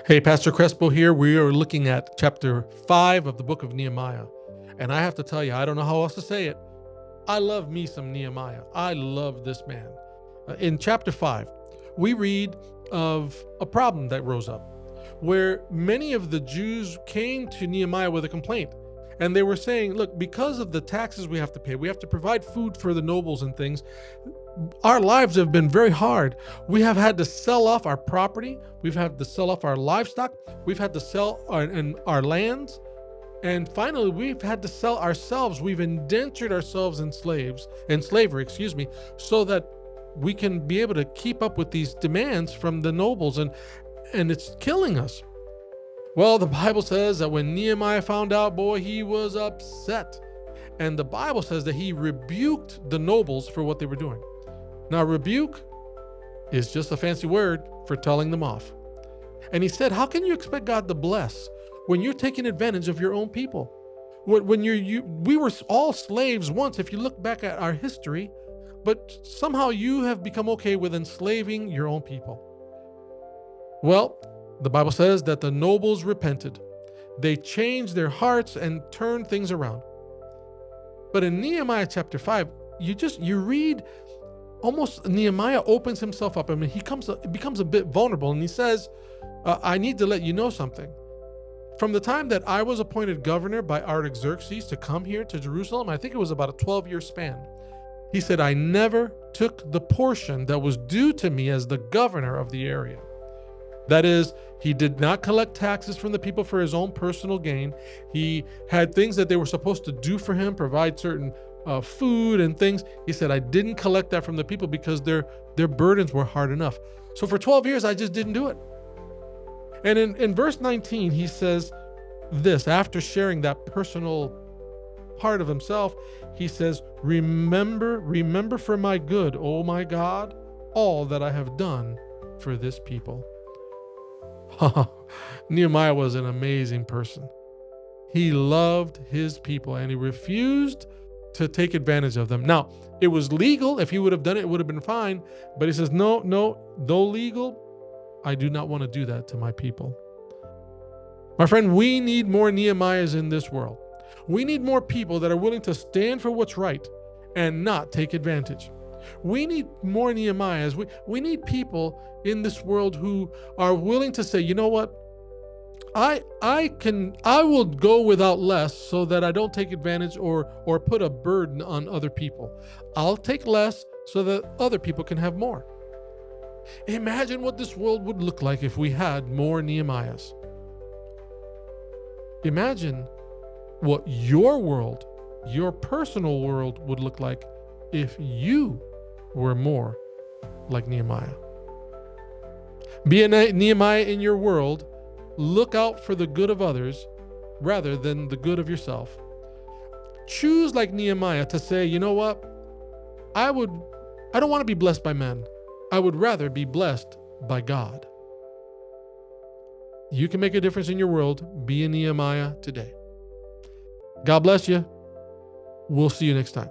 Hey, Pastor Crespo here. We are looking at chapter 5 of the book of Nehemiah. And I have to tell you, I don't know how else to say it. I love me some Nehemiah. I love this man. In chapter 5, we read of a problem that rose up where many of the Jews came to Nehemiah with a complaint. And they were saying, look, because of the taxes we have to pay, we have to provide food for the nobles and things. Our lives have been very hard. We have had to sell off our property. We've had to sell off our livestock. We've had to sell our lands. And finally, we've had to sell ourselves. We've indentured ourselves in slavery, so that we can be able to keep up with these demands from the nobles, and it's killing us. Well, the Bible says that when Nehemiah found out, boy, he was upset. And the Bible says that he rebuked the nobles for what they were doing. Now, rebuke is just a fancy word for telling them off. And he said, how can you expect God to bless when you're taking advantage of your own people? When we were all slaves once, if you look back at our history, but somehow you have become okay with enslaving your own people. Well, the Bible says that the nobles repented. They changed their hearts and turned things around. But in Nehemiah chapter 5, you read almost Nehemiah opens himself up. I mean, he becomes a bit vulnerable, and he says, I need to let you know something. From the time that I was appointed governor by Artaxerxes to come here to Jerusalem, I think it was about a 12-year span. He said, I never took the portion that was due to me as the governor of the area. That is, he did not collect taxes from the people for his own personal gain. He had things that they were supposed to do for him, provide certain food and things. He said, I didn't collect that from the people because their burdens were hard enough. So for 12 years, I just didn't do it. And in verse 19, he says this, after sharing that personal part of himself, he says, remember for my good, oh my God, all that I have done for this people. Nehemiah was an amazing person. He loved his people and he refused to take advantage of them. Now, it was legal. If he would have done it, it would have been fine. But he says, no, though legal, I do not want to do that to my people. My friend, we need more Nehemiahs in this world. We need more people that are willing to stand for what's right and not take advantage. We need more Nehemiahs. We need people in this world who are willing to say, you know what? I will go without less so that I don't take advantage or put a burden on other people. I'll take less so that other people can have more. Imagine what this world would look like if we had more Nehemiahs. Imagine what your world, your personal world would look like if you were more like Nehemiah. Be a Nehemiah in your world. Look out for the good of others rather than the good of yourself. Choose like Nehemiah to say, you know what? I don't want to be blessed by men. I would rather be blessed by God. You can make a difference in your world. Be a Nehemiah today. God bless you. We'll see you next time.